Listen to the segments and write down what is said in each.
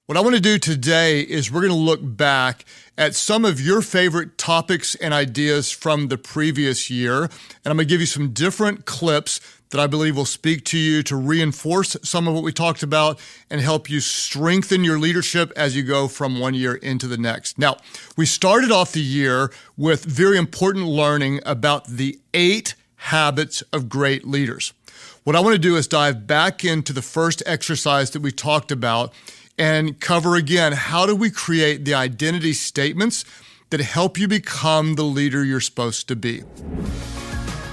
What I want to do today is we're going to look back at some of your favorite topics and ideas from the previous year. And I'm going to give you some different clips that I believe will speak to you to reinforce some of what we talked about and help you strengthen your leadership as you go from one year into the next. Now, we started off the year with very important learning about the 8 habits of great leaders. What I want to do is dive back into the first exercise that we talked about and cover again, how do we create the identity statements that help you become the leader you're supposed to be?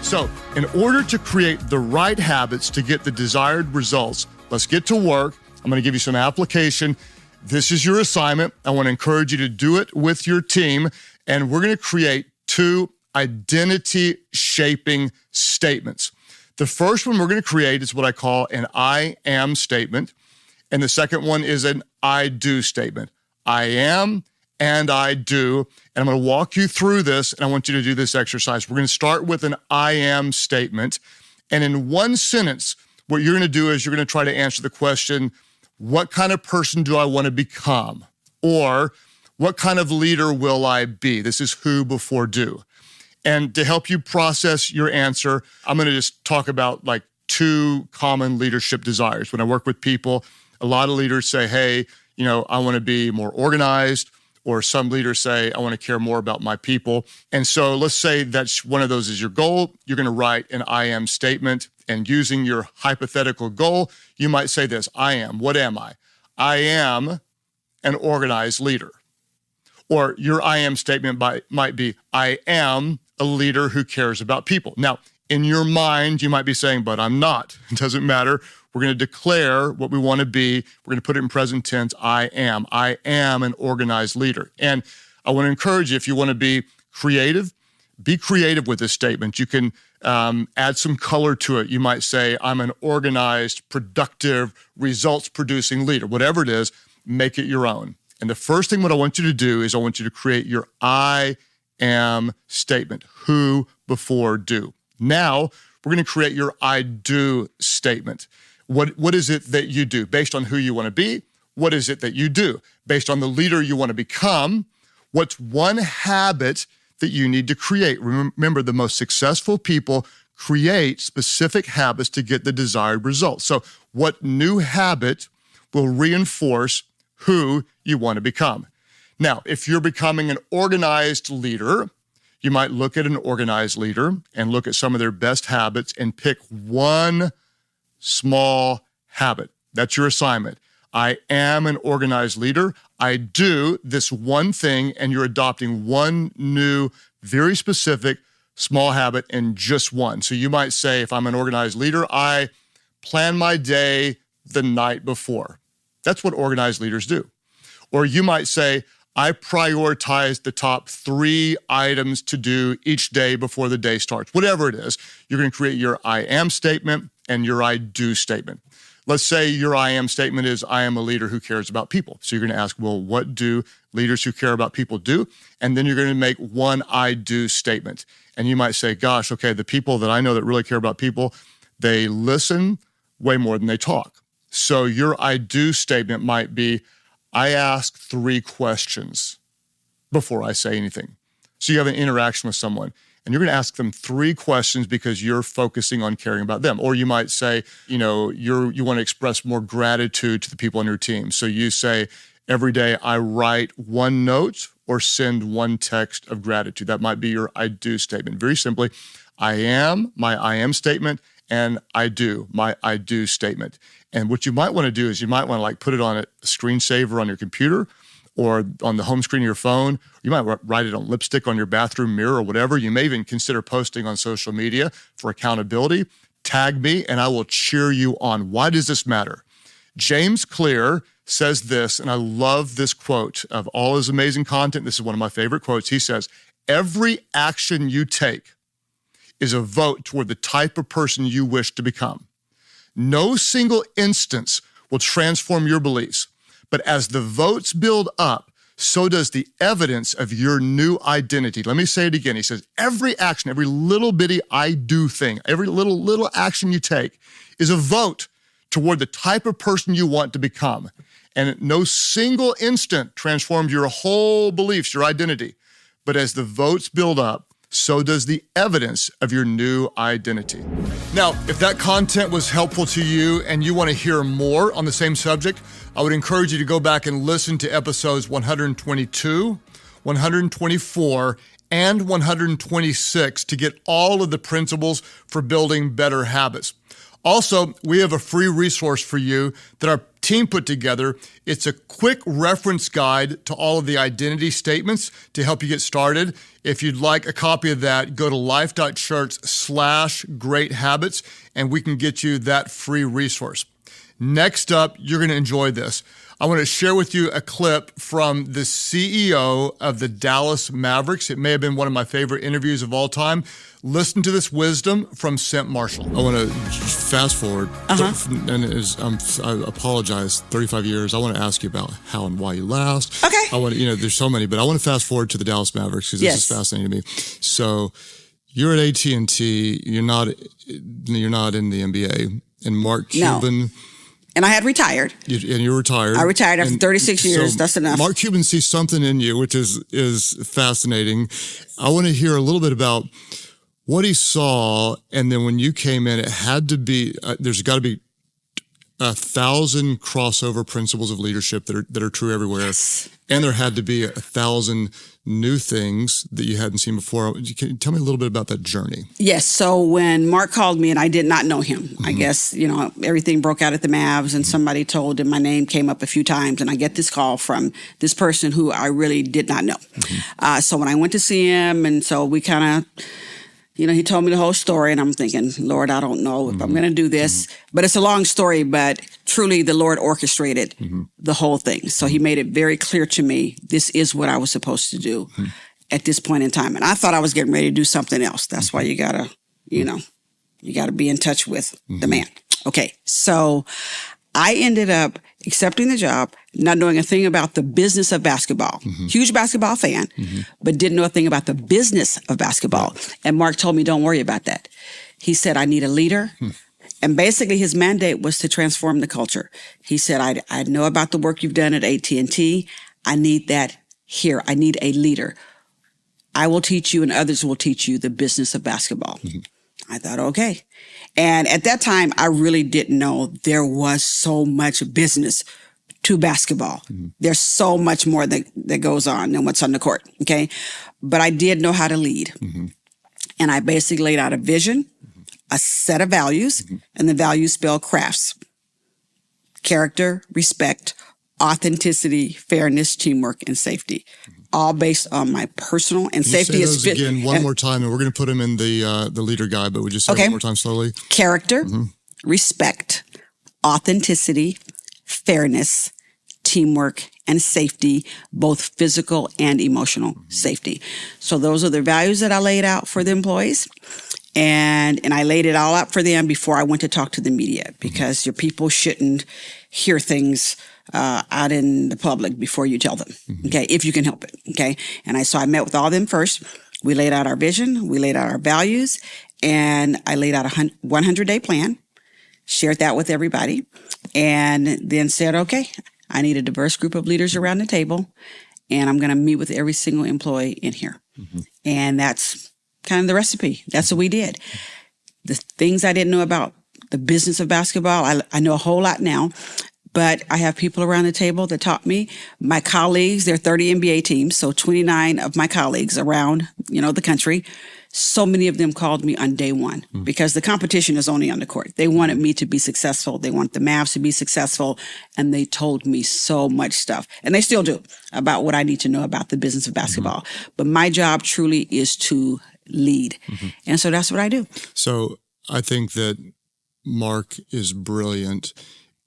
So, in order to create the right habits to get the desired results, let's get to work. I'm going to give you some application. This is your assignment. I want to encourage you to do it with your team, and we're going to create 2 identity shaping statements. The first one we're going to create is what I call an I am statement. And the second one is an I do statement. I am and I do. And I'm going to walk you through this, and I want you to do this exercise. We're going to start with an I am statement. And in one sentence, what you're going to do is you're going to try to answer the question, what kind of person do I want to become? Or what kind of leader will I be? This is who before do. And to help you process your answer, I'm going to just talk about like 2 common leadership desires. When I work with people, a lot of leaders say, hey, I want to be more organized, or some leaders say, I want to care more about my people. And so let's say that's one of those is your goal. You're going to write an I am statement, and using your hypothetical goal, you might say this, I am, what am I? I am an organized leader. Or your I am statement might be, I am a leader who cares about people. Now, in your mind, you might be saying, but I'm not. It doesn't matter. We're going to declare what we want to be. We're going to put it in present tense. I am an organized leader. And I want to encourage you, if you want to be creative with this statement. You can add some color to it. You might say, I'm an organized, productive, results-producing leader. Whatever it is, make it your own. And the first thing what I want you to do is I want you to create your I am statement, who before do. Now, we're going to create your I do statement. What is it that you do? Based on who you want to be, what is it that you do? Based on the leader you want to become, what's one habit that you need to create? Remember, the most successful people create specific habits to get the desired results. So what new habit will reinforce who you want to become? Now, if you're becoming an organized leader, you might look at an organized leader and look at some of their best habits and pick one small habit. That's your assignment. I am an organized leader. I do this one thing, and you're adopting one new, very specific small habit and just one. So you might say, if I'm an organized leader, I plan my day the night before. That's what organized leaders do. Or you might say, I prioritize the top 3 items to do each day before the day starts. Whatever it is, you're going to create your I am statement and your I do statement. Let's say your I am statement is, I am a leader who cares about people. So you're going to ask, well, what do leaders who care about people do? And then you're going to make one I do statement. And you might say, gosh, okay, the people that I know that really care about people, they listen way more than they talk. So your I do statement might be, I ask 3 questions before I say anything. So you have an interaction with someone, and you're going to ask them 3 questions because you're focusing on caring about them. Or you might say, you want to express more gratitude to the people on your team. So you say, every day I write 1 note or send 1 text of gratitude. That might be your I do statement. Very simply, I am, my I am statement, and I do, my I do statement. And what you might want to do is you might want to put it on a screensaver on your computer or on the home screen of your phone. You might write it on lipstick on your bathroom mirror or whatever. You may even consider posting on social media for accountability. Tag me and I will cheer you on. Why does this matter? James Clear says this, and I love this quote of all his amazing content. This is one of my favorite quotes. He says, every action you take is a vote toward the type of person you wish to become. No single instance will transform your beliefs, but as the votes build up, so does the evidence of your new identity. Let me say it again. He says, every action, every little bitty I do thing, every little action you take is a vote toward the type of person you want to become. And no single instant transformed your whole beliefs, your identity. But as the votes build up, so does the evidence of your new identity. Now, if that content was helpful to you and you want to hear more on the same subject, I would encourage you to go back and listen to episodes 122, 124, and 126 to get all of the principles for building better habits. Also, we have a free resource for you that our team put together. It's a quick reference guide to all of the identity statements to help you get started. If you'd like a copy of that, go to Life.Church/Great Habits, and we can get you that free resource. Next up, you're going to enjoy this. I want to share with you a clip from the CEO of the Dallas Mavericks. It may have been one of my favorite interviews of all time. Listen to this wisdom from St. Marshall. I want to fast forward, and I apologize, 35 years. I want to ask you about how and why you last. Okay. I want to, there's so many, but I want to fast forward to the Dallas Mavericks because this is fascinating to me. So you're at AT&T. You're not in the NBA, and Mark Cuban. No. And I had retired. And you're retired. I retired after 36 years. So that's enough. Mark Cuban sees something in you, which is fascinating. I want to hear a little bit about what he saw. And then when you came in, it had to be, there's got to be 1,000 crossover principles of leadership that are true everywhere. Yes. And there had to be 1,000 new things that you hadn't seen before. Can you tell me a little bit about that journey? Yes. So when Mark called me and I did not know him, I guess, everything broke out at the Mavs and somebody told him my name came up a few times and I get this call from this person who I really did not know. So when I went to see him, and so we kind of, he told me the whole story and I'm thinking, Lord, I don't know if I'm going to do this, but it's a long story, but truly the Lord orchestrated the whole thing. So he made it very clear to me, this is what I was supposed to do at this point in time. And I thought I was getting ready to do something else. That's why you gotta, you gotta be in touch with the man. Okay. So I ended up accepting the job, not knowing a thing about the business of basketball. Huge basketball fan, but didn't know a thing about the business of basketball. And Mark told me, don't worry about that. He said, I need a leader. And basically his mandate was to transform the culture. He said, I know about the work you've done at AT&T. I need that here. I need a leader. I will teach you and others will teach you the business of basketball. I thought, okay. And at that time, I really didn't know there was so much business to basketball. There's so much more that goes on than what's on the court. Okay. But I did know how to lead. And I basically laid out a vision, a set of values, and the values spell crafts: character, respect, authenticity, fairness, teamwork, and safety. All based on my personal and safety is fit. Again, one more time, and we're going to put them in the leader guide, but we just say it one more time slowly. Character, respect, authenticity, fairness, teamwork, and safety, both physical and emotional safety. So those are the values that I laid out for the employees. And I laid it all out for them before I went to talk to the media, because your people shouldn't hear things out in the public before you tell them, okay, if you can help it, okay? And so I met with all of them first. We laid out our vision, we laid out our values, and I laid out a 100-day plan, shared that with everybody, and then said, okay, I need a diverse group of leaders around the table, and I'm going to meet with every single employee in here. And that's kind of the recipe. That's what we did. The things I didn't know about the business of basketball, I know a whole lot now. But I have people around the table that taught me. My colleagues, there are 30 NBA teams, so 29 of my colleagues around, the country. So many of them called me on day one because the competition is only on the court. They wanted me to be successful. They want the Mavs to be successful. And they told me so much stuff. And they still do, about what I need to know about the business of basketball. But my job truly is to lead. And so that's what I do. So I think that Mark is brilliant.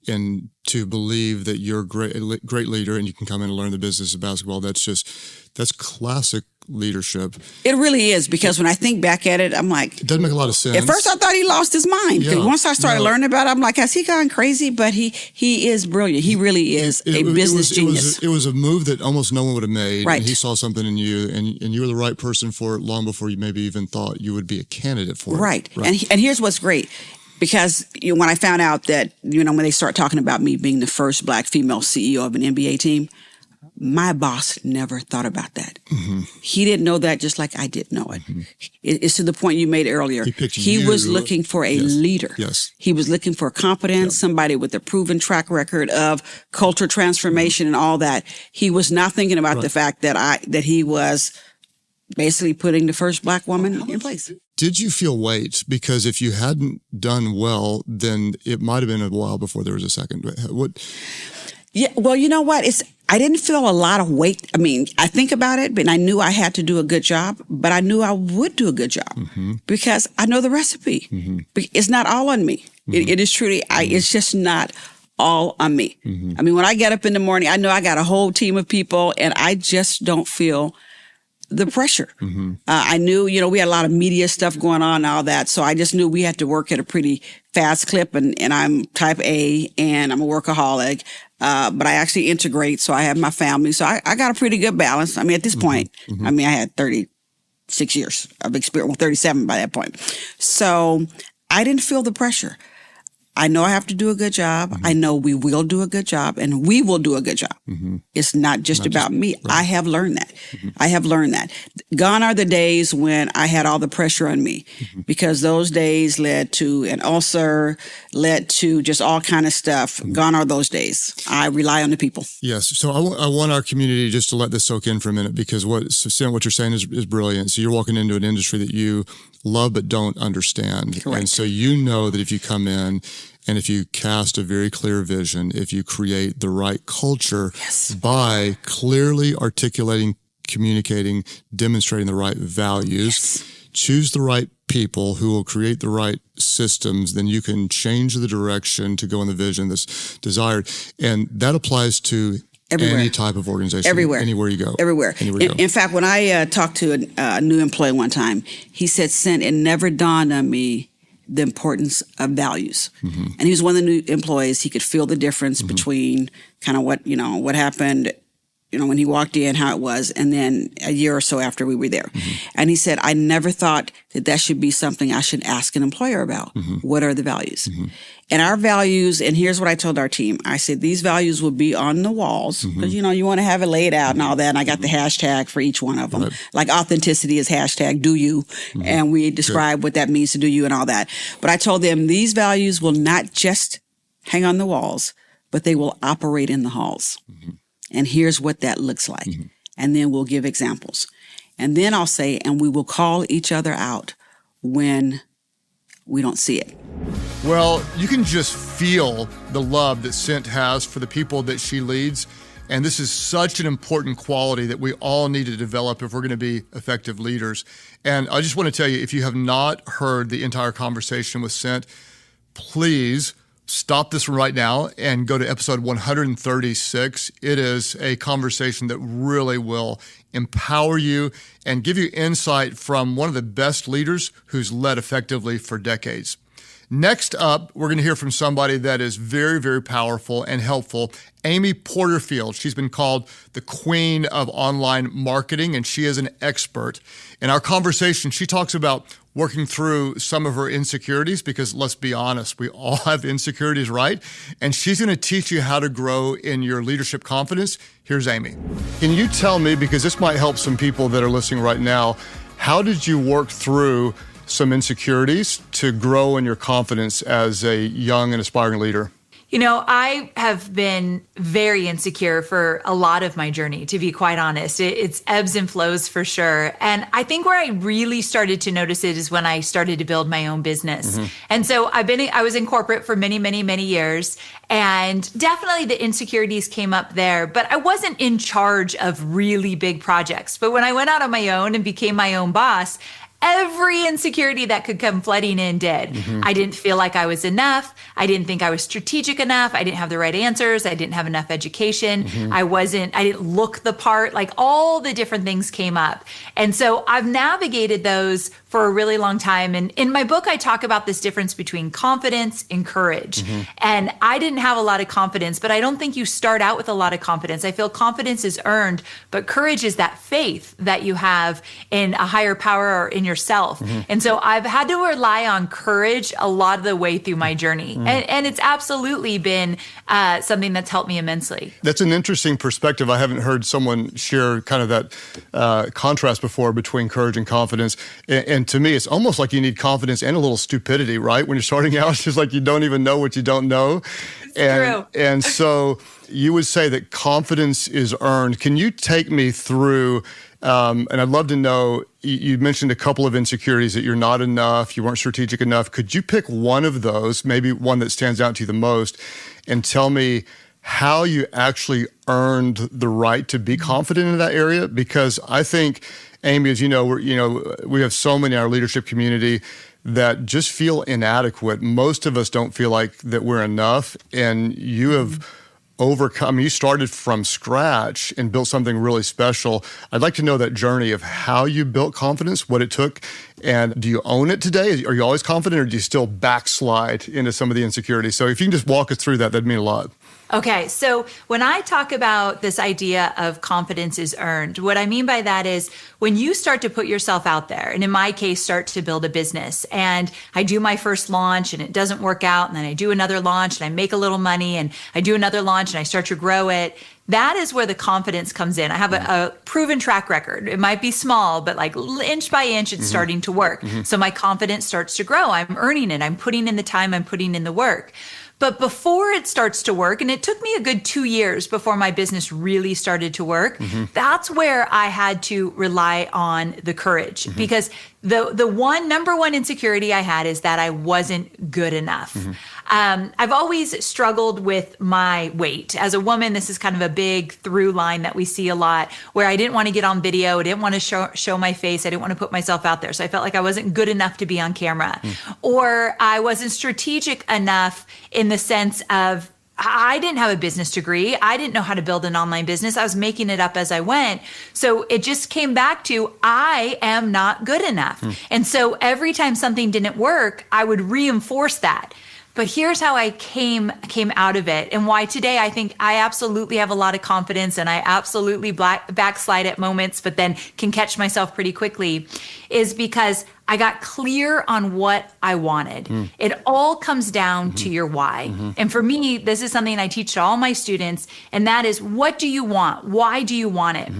And to believe that you're a great leader and you can come in and learn the business of basketball, that's classic leadership. It really is, because when I think back at it, I'm like, it doesn't make a lot of sense. At first I thought he lost his mind. Because once I started learning about it, I'm like, has he gone crazy? But he is brilliant. He really is a business genius. It was a move that almost no one would have made. Right. And he saw something in you, and you were the right person for it long before you maybe even thought you would be a candidate for it. Right. And here's what's great. Because when I found out that, when they start talking about me being the first Black female CEO of an NBA team, my boss never thought about that. Mm-hmm. He didn't know that, just like I didn't know it. Mm-hmm. It's to the point you made earlier. He was looking for a leader. Yes. He was looking for competence, somebody with a proven track record of culture transformation and all that. He was not thinking about the fact that he was basically putting the first Black woman in place. Did you feel weight? Because if you hadn't done well, then it might have been a while before there was a second. What? Yeah, well, you know what? I didn't feel a lot of weight. I mean, I think about it, but I knew I had to do a good job, but I knew I would do a good job because I know the recipe. Mm-hmm. It's not all on me. Mm-hmm. It is truly, it's just not all on me. Mm-hmm. I mean, when I get up in the morning, I know I got a whole team of people and I just don't feel the pressure. Mm-hmm. I knew, we had a lot of media stuff going on and all that. So I just knew we had to work at a pretty fast clip and I'm type A and I'm a workaholic. But I actually integrate. So I have my family. So I got a pretty good balance. I mean, at this point, I had 36 years of experience, 37 by that point. So I didn't feel the pressure. I know I have to do a good job. I know we will do a good job and we will do a good job. It's not just about me. Right. I have learned that. I have learned that. Gone are the days when I had all the pressure on me because those days led to an ulcer, led to just all kind of stuff. Gone are those days. I rely on the people. Yes. So I want our community just to let this soak in for a minute because what you're saying is brilliant. So you're walking into an industry that you love but don't understand. Correct. And so you know that if you come in and if you cast a very clear vision, if you create the right culture by clearly articulating, communicating, demonstrating the right values, choose the right people who will create the right systems, then you can change the direction to go in the vision that's desired. And that applies to everywhere. Any type of organization. Everywhere. Anywhere you go. Everywhere. In fact, when I talked to a new employee one time, he said, it never dawned on me the importance of values. And he was one of the new employees. He could feel the difference between kind of what happened, when he walked in, how it was, and then a year or so after we were there. And he said, I never thought that should be something I should ask an employer about. What are the values? And our values, and here's what I told our team. I said, these values will be on the walls because, you want to have it laid out and all that. And I got the hashtag for each one of them. Right. Like authenticity is hashtag do you. And we describe what that means to do you and all that. But I told them these values will not just hang on the walls, but they will operate in the halls. And here's what that looks like. And then we'll give examples. And then I'll say, and we will call each other out when we don't see it. Well, you can just feel the love that Cent has for the people that she leads. And this is such an important quality that we all need to develop if we're going to be effective leaders. And I just want to tell you, if you have not heard the entire conversation with Cent, please stop this right now and go to episode 136. It is a conversation that really will empower you and give you insight from one of the best leaders who's led effectively for decades. Next up, we're going to hear from somebody that is very, very powerful and helpful, Amy Porterfield. She's been called the queen of online marketing, and she is an expert. In our conversation, she talks about working through some of her insecurities because, let's be honest, we all have insecurities, right? And she's going to teach you how to grow in your leadership confidence. Here's Amy. Can you tell me, because this might help some people that are listening right now, how did you work through some insecurities to grow in your confidence as a young and aspiring leader? I have been very insecure for a lot of my journey, to be quite honest. It's ebbs and flows for sure. And I think where I really started to notice it is when I started to build my own business. And so I was in corporate for many, many, many years. And definitely the insecurities came up there, but I wasn't in charge of really big projects. But when I went out on my own and became my own boss, every insecurity that could come flooding in did. I didn't feel like I was enough. I didn't think I was strategic enough. I didn't have the right answers. I didn't have enough education. I didn't look the part. Like all the different things came up. And so I've navigated those for a really long time. And in my book, I talk about this difference between confidence and courage. And I didn't have a lot of confidence, but I don't think you start out with a lot of confidence. I feel confidence is earned, but courage is that faith that you have in a higher power or in yourself. And so I've had to rely on courage a lot of the way through my journey. And it's absolutely been something that's helped me immensely. That's an interesting perspective. I haven't heard someone share kind of that contrast before between courage and confidence. And to me, it's almost like you need confidence and a little stupidity, right? When you're starting out, it's just like you don't even know what you don't know. True. And so you would say that confidence is earned. Can you take me through, and I'd love to know, you mentioned a couple of insecurities, that you're not enough, you weren't strategic enough. Could you pick one of those, maybe one that stands out to you the most, and tell me how you actually earned the right to be confident in that area? Because I think, Amy, as you know, we have so many in our leadership community that just feel inadequate. Most of us don't feel like that we're enough, and you have overcome. You started from scratch and built something really special. I'd like to know that journey of how you built confidence, what it took, and do you own it today? Are you always confident, or do you still backslide into some of the insecurities? So if you can just walk us through that, that'd mean a lot. Okay, so when I talk about this idea of confidence is earned, what I mean by that is when you start to put yourself out there, and in my case, start to build a business, and I do my first launch and it doesn't work out, and then I do another launch and I make a little money, and I do another launch and I start to grow it. That is where the confidence comes in. I have a proven track record. It might be small, but like inch by inch, it's starting to work. So my confidence starts to grow. I'm earning it. I'm putting in the time. I'm putting in the work. But before it starts to work, and it took me a good 2 years before my business really started to work, that's where I had to rely on the courage. Because the number one insecurity I had is that I wasn't good enough. I've always struggled with my weight. As a woman, this is kind of a big through line that we see a lot, where I didn't want to get on video. I didn't want to show my face. I didn't want to put myself out there. So I felt like I wasn't good enough to be on camera. Or I wasn't strategic enough in the sense of I didn't have a business degree. I didn't know how to build an online business. I was making it up as I went. So it just came back to I am not good enough. And so every time something didn't work, I would reinforce that. But here's how I came out of it, and why today I think I absolutely have a lot of confidence, and I absolutely backslide at moments, but then can catch myself pretty quickly, is because I got clear on what I wanted. It all comes down to your why. And for me, this is something I teach to all my students, and that is, what do you want? Why do you want it?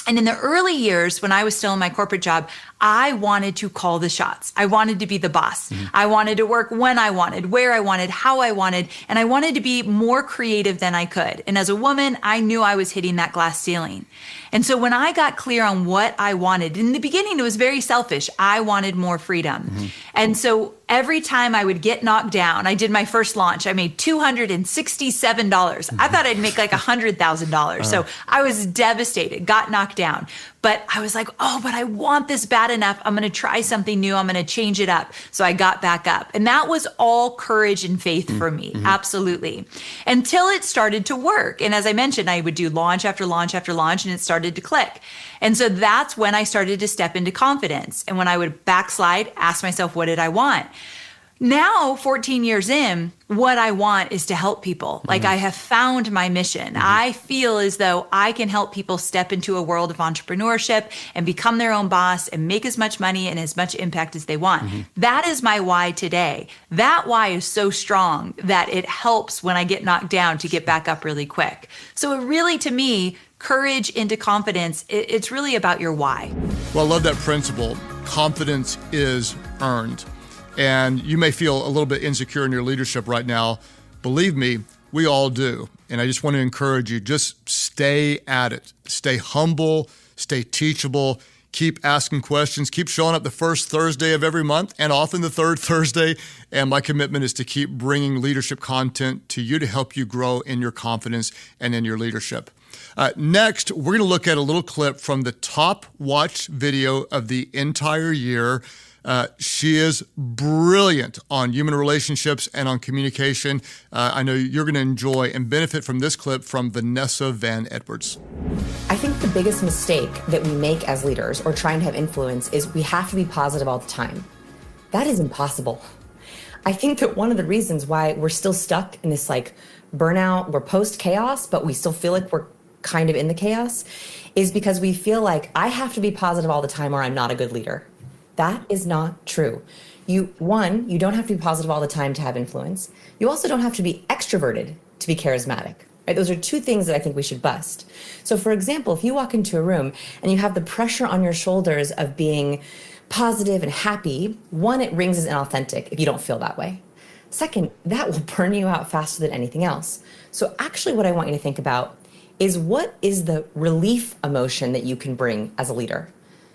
And in the early years, when I was still in my corporate job, I wanted to call the shots. I wanted to be the boss. I wanted to work when I wanted, where I wanted, how I wanted, and I wanted to be more creative than I could. And as a woman, I knew I was hitting that glass ceiling. And so when I got clear on what I wanted, in the beginning, it was very selfish. I wanted more freedom. And so every time I would get knocked down, I did my first launch. I made $267. I thought I'd make like $100,000. So I was devastated, got knocked down. But I was like, oh, but I want this bad enough. I'm going to try something new. I'm going to change it up. So I got back up. And that was all courage and faith for me. Absolutely. Until it started to work. And as I mentioned, I would do launch after launch after launch, and it started to click. And so that's when I started to step into confidence. And when I would backslide, ask myself, what did I want? Now, 14 years in, what I want is to help people. Like, I have found my mission. I feel as though I can help people step into a world of entrepreneurship and become their own boss and make as much money and as much impact as they want. That is my why today. That why is so strong that it helps when I get knocked down to get back up really quick. So it really, to me, courage into confidence, it's really about your why. Well, I love that principle. Confidence is earned. And you may feel a little bit insecure in your leadership right now. Believe me, we all do. And I just want to encourage you, just stay at it. Stay humble, stay teachable, keep asking questions, keep showing up the first Thursday of every month and often the third Thursday. And my commitment is to keep bringing leadership content to you to help you grow in your confidence and in your leadership. Next, we're going to look at a little clip from the top watched video of the entire year. She is brilliant on human relationships and on communication. I know you're going to enjoy and benefit from this clip from Vanessa Van Edwards. I think the biggest mistake that we make as leaders or trying to have influence is we have to be positive all the time. That is impossible. I think that one of the reasons why we're still stuck in this like burnout, we're post-chaos, but we still feel like we're kind of in the chaos, is because we feel like I have to be positive all the time or I'm not a good leader. That is not true. You don't have to be positive all the time to have influence. You also don't have to be extroverted to be charismatic. Right? Those are two things that I think we should bust. So for example, if you walk into a room and you have the pressure on your shoulders of being positive and happy, one, it rings as inauthentic if you don't feel that way. Second, that will burn you out faster than anything else. So actually what I want you to think about is, what is the relief emotion that you can bring as a leader?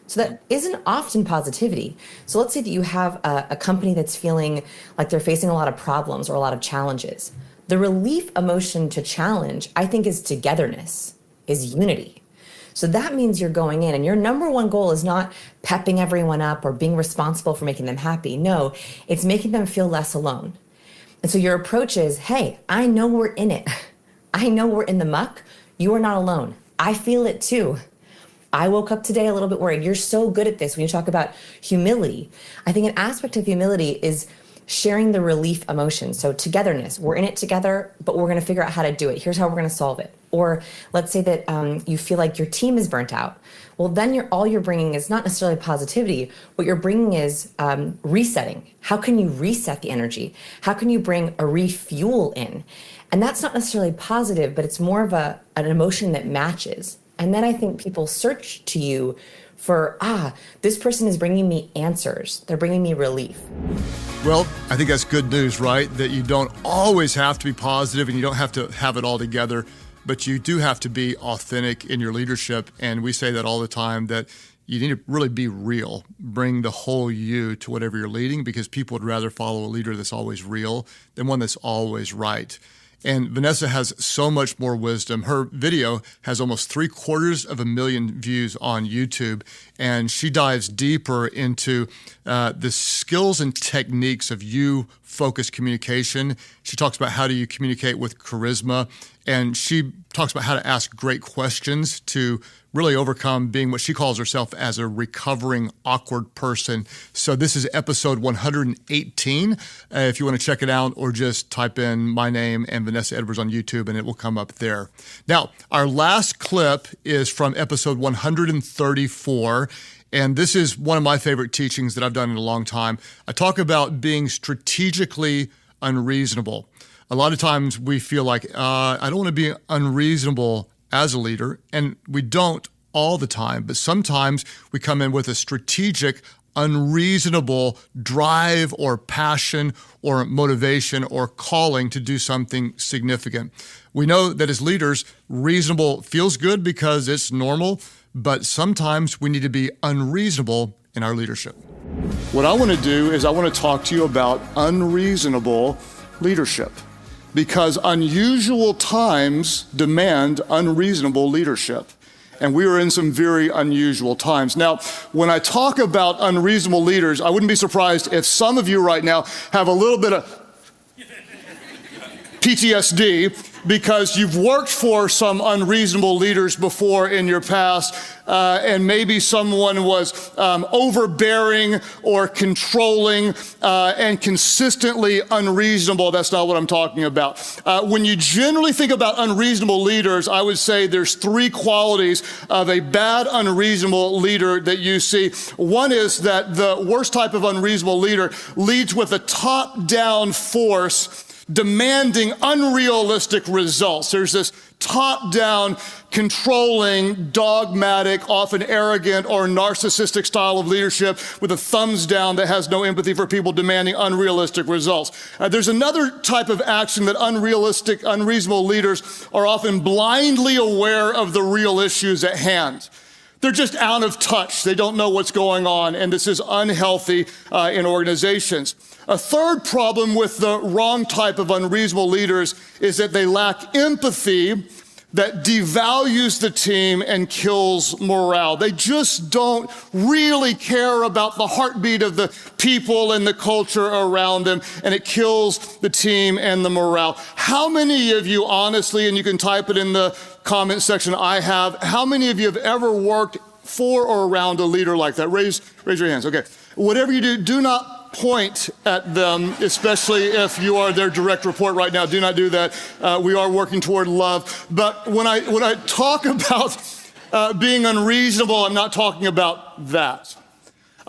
So that isn't often positivity. So let's say that you have a company that's feeling like they're facing a lot of problems or a lot of challenges. The relief emotion to challenge, I think, is togetherness, is unity. So that means you're going in and your number one goal is not pepping everyone up or being responsible for making them happy. No, it's making them feel less alone. And so your approach is, hey, I know we're in it. I know we're in the muck. You are not alone. I feel it too. I woke up today a little bit worried. You're so good at this. When you talk about humility, I think an aspect of humility is sharing the relief emotion. So togetherness, we're in it together, but we're going to figure out how to do it. Here's how we're going to solve it. Or let's say that you feel like your team is burnt out. Well, then all you're bringing is not necessarily positivity. What you're bringing is resetting. How can you reset the energy? How can you bring a refuel in? And that's not necessarily positive, but it's more of an emotion that matches. And then I think people search to you for, this person is bringing me answers. They're bringing me relief. Well, I think that's good news, right? That you don't always have to be positive and you don't have to have it all together, but you do have to be authentic in your leadership. And we say that all the time, that you need to really be real. Bring the whole you to whatever you're leading, because people would rather follow a leader that's always real than one that's always right. And Vanessa has so much more wisdom. Her video has almost 750,000 views on YouTube, and she dives deeper into the skills and techniques of you-focused communication. She talks about how do you communicate with charisma, and she talks about how to ask great questions to really overcome being what she calls herself as a recovering awkward person. So this is episode 118. If you want to check it out, or just type in my name and Vanessa Edwards on YouTube and it will come up there. Now, our last clip is from episode 134. And this is one of my favorite teachings that I've done in a long time. I talk about being strategically unreasonable. A lot of times we feel like, I don't want to be unreasonable as a leader, and we don't all the time, but sometimes we come in with a strategic, unreasonable drive or passion or motivation or calling to do something significant. We know that as leaders, reasonable feels good because it's normal, but sometimes we need to be unreasonable in our leadership. What I want to do is I want to talk to you about unreasonable leadership, because unusual times demand unreasonable leadership. And we are in some very unusual times. Now, when I talk about unreasonable leaders, I wouldn't be surprised if some of you right now have a little bit of PTSD, because you've worked for some unreasonable leaders before in your past, and maybe someone was overbearing or controlling and consistently unreasonable. That's not what I'm talking about. When you generally think about unreasonable leaders, I would say there's three qualities of a bad, unreasonable leader that you see. One is that the worst type of unreasonable leader leads with a top-down force, demanding unrealistic results. There's this top-down, controlling, dogmatic, often arrogant or narcissistic style of leadership with a thumbs down that has no empathy for people, demanding unrealistic results. There's another type of action that unreasonable leaders are often blindly aware of the real issues at hand. They're just out of touch. They don't know what's going on, and this is unhealthy in organizations. A third problem with the wrong type of unreasonable leaders is that they lack empathy that devalues the team and kills morale. They just don't really care about the heartbeat of the people and the culture around them, and it kills the team and the morale. How many of you, honestly, and you can type it in the comment section, how many of you have ever worked for or around a leader like that? Raise your hands. Okay. Whatever you do not point at them, especially if you are their direct report right now. Do not do that. We are working toward love. But when I talk about being unreasonable, I'm not talking about that.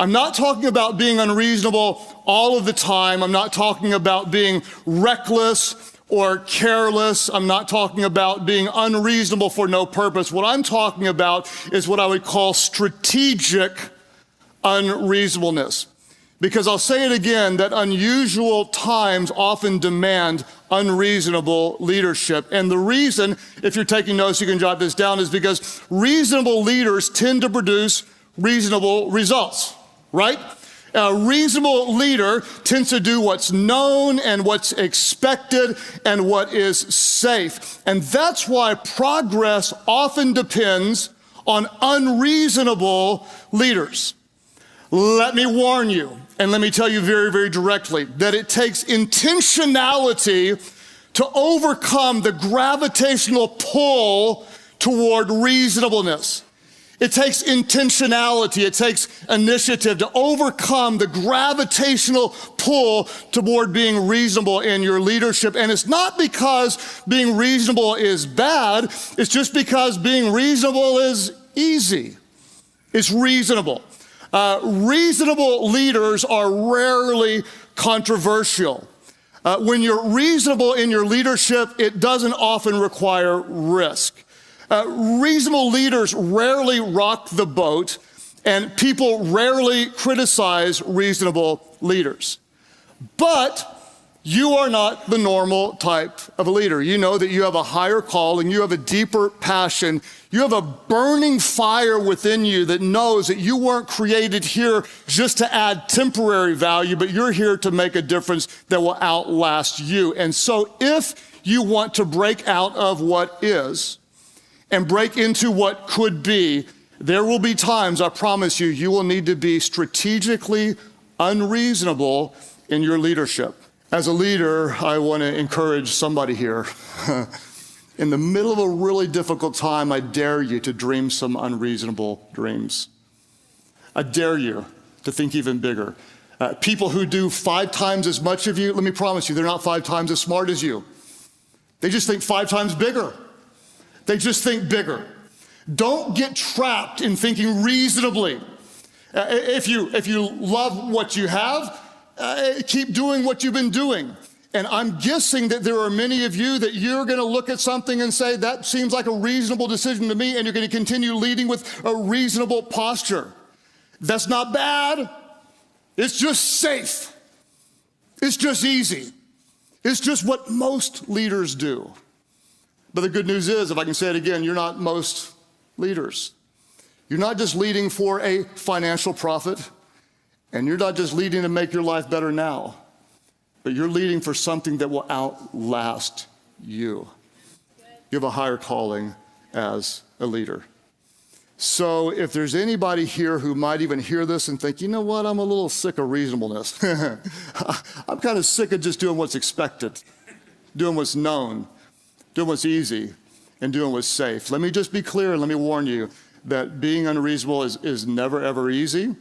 I'm not talking about being unreasonable all of the time. I'm not talking about being reckless or careless. I'm not talking about being unreasonable for no purpose. What I'm talking about is what I would call strategic unreasonableness. Because I'll say it again, that unusual times often demand unreasonable leadership. And the reason, if you're taking notes, you can jot this down, is because reasonable leaders tend to produce reasonable results, right? A reasonable leader tends to do what's known and what's expected and what is safe. And that's why progress often depends on unreasonable leaders. Let me warn you, and let me tell you very, very directly, that it takes intentionality to overcome the gravitational pull toward reasonableness. It takes intentionality, it takes initiative to overcome the gravitational pull toward being reasonable in your leadership. And it's not because being reasonable is bad, it's just because being reasonable is easy. It's reasonable. Reasonable leaders are rarely controversial. When you're reasonable in your leadership, it doesn't often require risk. Reasonable leaders rarely rock the boat, and people rarely criticize reasonable leaders. But you are not the normal type of a leader. You know that you have a higher calling, you have a deeper passion, you have a burning fire within you that knows that you weren't created here just to add temporary value, but you're here to make a difference that will outlast you. And so if you want to break out of what is and break into what could be, there will be times, I promise you, you will need to be strategically unreasonable in your leadership. As a leader, I want to encourage somebody here. In the middle of a really difficult time, I dare you to dream some unreasonable dreams. I dare you to think even bigger. People who do 5 times as much of you, let me promise you, they're not 5 times as smart as you. They just think 5 times bigger. They just think bigger. Don't get trapped in thinking reasonably. If you love what you have, keep doing what you've been doing. And I'm guessing that there are many of you that you're going to look at something and say, that seems like a reasonable decision to me, and you're going to continue leading with a reasonable posture. That's not bad. It's just safe. It's just easy. It's just what most leaders do. But the good news is, if I can say it again, you're not most leaders. You're not just leading for a financial profit, and you're not just leading to make your life better now, but you're leading for something that will outlast you. You have a higher calling as a leader. So if there's anybody here who might even hear this and think, you know what, I'm a little sick of reasonableness. I'm kind of sick of just doing what's expected, doing what's known, doing what's easy, and doing what's safe. Let me just be clear and let me warn you that being unreasonable is never, ever easy.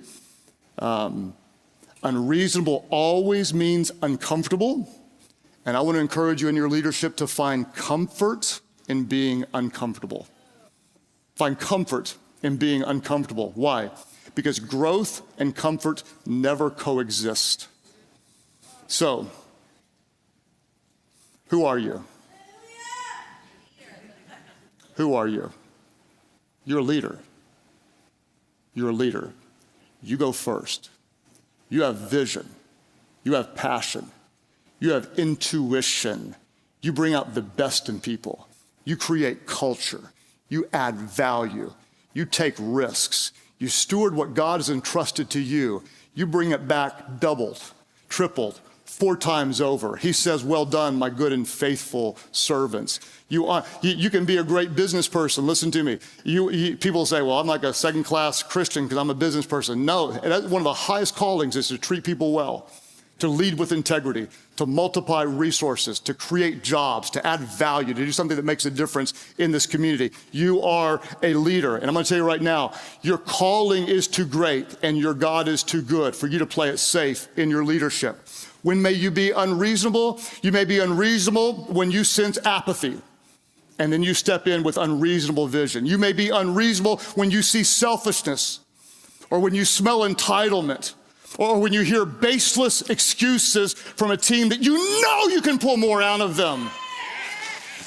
Unreasonable always means uncomfortable. And I want to encourage you in your leadership to find comfort in being uncomfortable. Find comfort in being uncomfortable. Why? Because growth and comfort never coexist. So, who are you? Who are you? You're a leader. You're a leader. You go first. You have vision. You have passion. You have intuition. You bring out the best in people. You create culture. You add value. You take risks. You steward what God has entrusted to you. You bring it back doubled, tripled, 4 times over. He says, well done, my good and faithful servants. You can be a great business person. Listen to me. People say, well, I'm like a second-class Christian because I'm a business person. No, one of the highest callings is to treat people well, to lead with integrity, to multiply resources, to create jobs, to add value, to do something that makes a difference in this community. You are a leader. And I'm going to tell you right now, your calling is too great and your God is too good for you to play it safe in your leadership. When may you be unreasonable? You may be unreasonable when you sense apathy, and then you step in with unreasonable vision. You may be unreasonable when you see selfishness, or when you smell entitlement, or when you hear baseless excuses from a team that you know you can pull more out of them.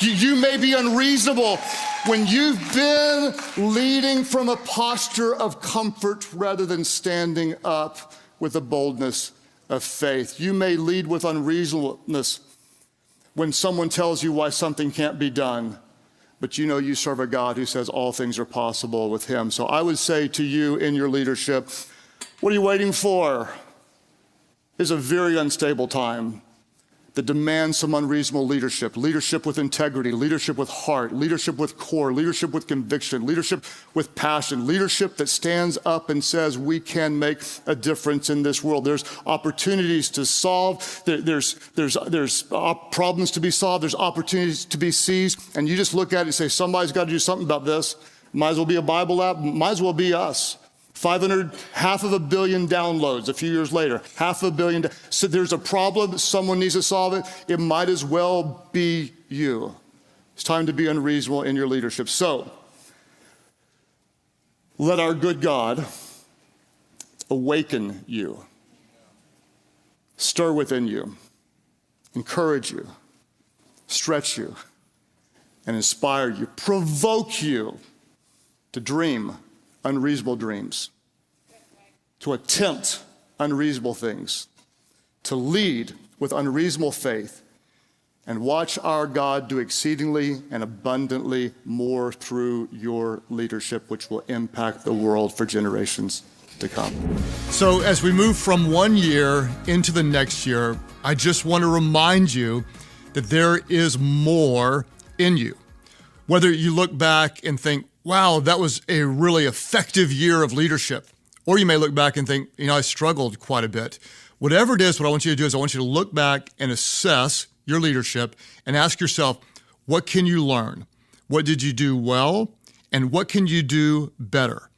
You may be unreasonable when you've been leading from a posture of comfort rather than standing up with a boldness of faith. You may lead with unreasonableness when someone tells you why something can't be done, but you know you serve a God who says all things are possible with him. So I would say to you in your leadership, what are you waiting for? It's a very unstable time that demands some unreasonable leadership with integrity, leadership with heart, leadership with core, leadership with conviction, leadership with passion, leadership that stands up and says we can make a difference in this world. There's opportunities to solve, there's problems to be solved, there's opportunities to be seized, and you just look at it and say, somebody's got to do something about this. Might as well be a Bible app, might as well be us. 500 billion downloads a few years later, 500 million. So there's a problem, someone needs to solve it. It might as well be you. It's time to be unreasonable in your leadership. So let our good God awaken you, stir within you, encourage you, stretch you, and inspire you, provoke you to dream unreasonable dreams, to attempt unreasonable things, to lead with unreasonable faith, and watch our God do exceedingly and abundantly more through your leadership, which will impact the world for generations to come. So as we move from one year into the next year, I just want to remind you that there is more in you. Whether you look back and think, wow, that was a really effective year of leadership. Or you may look back and think, I struggled quite a bit. Whatever it is, what I want you to do is I want you to look back and assess your leadership and ask yourself, what can you learn? What did you do well? And what can you do better?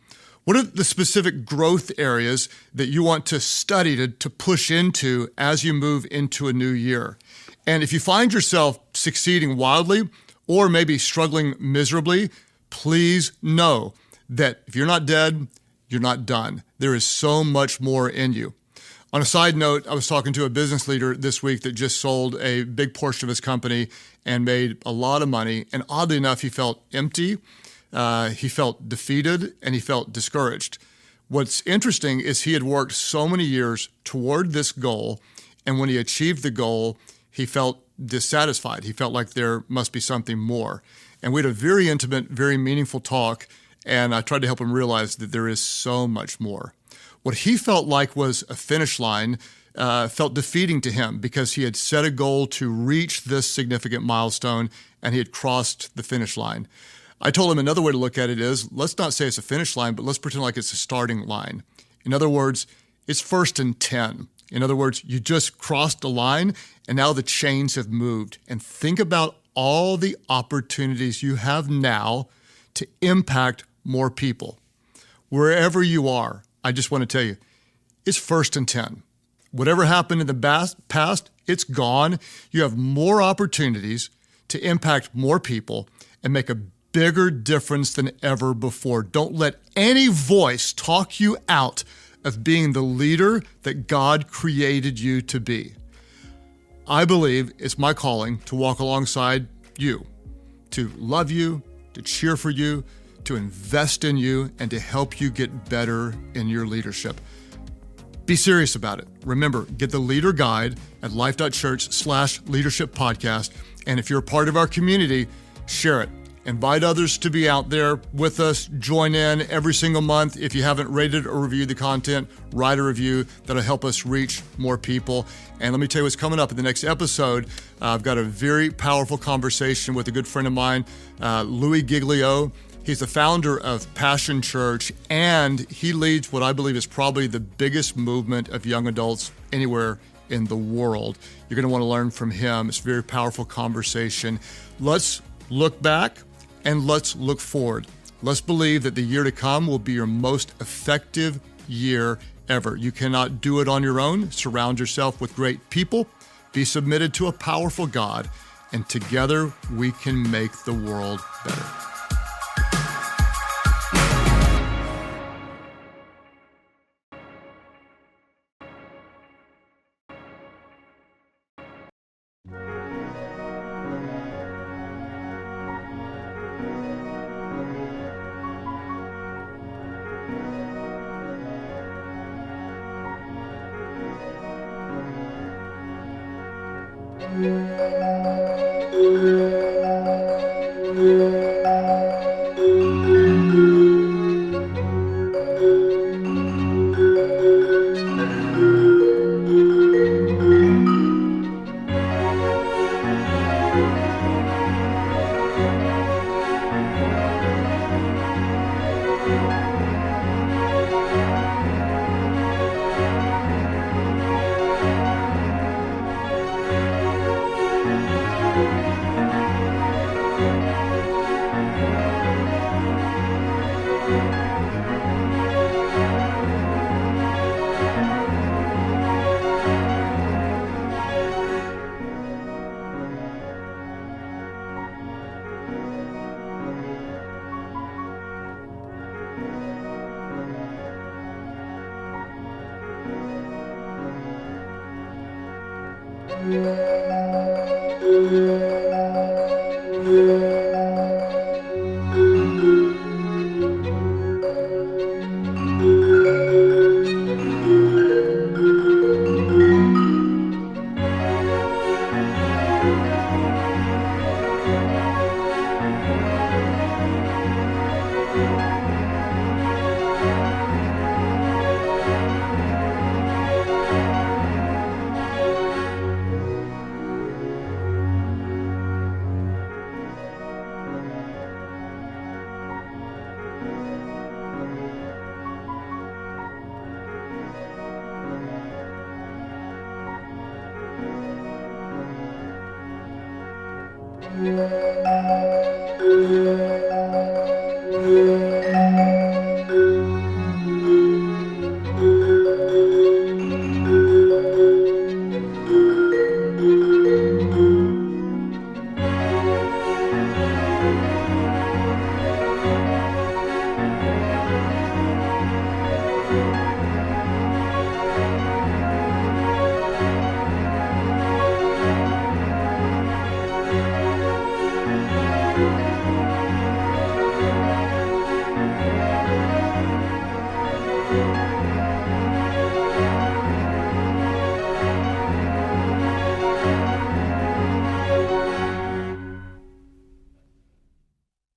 What are the specific growth areas that you want to study to push into as you move into a new year? And if you find yourself succeeding wildly or maybe struggling miserably, please know that if you're not dead, you're not done. There is so much more in you. On a side note, I was talking to a business leader this week that just sold a big portion of his company and made a lot of money. And oddly enough, he felt empty, he felt defeated, and he felt discouraged. What's interesting is he had worked so many years toward this goal, and when he achieved the goal, he felt dissatisfied. He felt like there must be something more. And we had a very intimate, very meaningful talk, and I tried to help him realize that there is so much more. What he felt like was a finish line felt defeating to him because he had set a goal to reach this significant milestone, and he had crossed the finish line. I told him another way to look at it is, let's not say it's a finish line, but let's pretend like it's a starting line. In other words, it's 1st and 10. In other words, you just crossed a line, and now the chains have moved. And think about all the opportunities you have now to impact more people. Wherever you are, I just want to tell you, it's 1st and 10. Whatever happened in the past, it's gone. You have more opportunities to impact more people and make a bigger difference than ever before. Don't let any voice talk you out of being the leader that God created you to be. I believe it's my calling to walk alongside you, to love you, to cheer for you, to invest in you, and to help you get better in your leadership. Be serious about it. Remember, get the leader guide at Life.Church/leadership podcast. And if you're a part of our community, share it. Invite others to be out there with us. Join in every single month. If you haven't rated or reviewed the content, write a review. That'll help us reach more people. And let me tell you what's coming up in the next episode. I've got a very powerful conversation with a good friend of mine, Louis Giglio. He's the founder of Passion Church, and he leads what I believe is probably the biggest movement of young adults anywhere in the world. You're going to want to learn from him. It's a very powerful conversation. Let's look back and let's look forward. Let's believe that the year to come will be your most effective year ever. You cannot do it on your own. Surround yourself with great people. Be submitted to a powerful God, and together we can make the world better.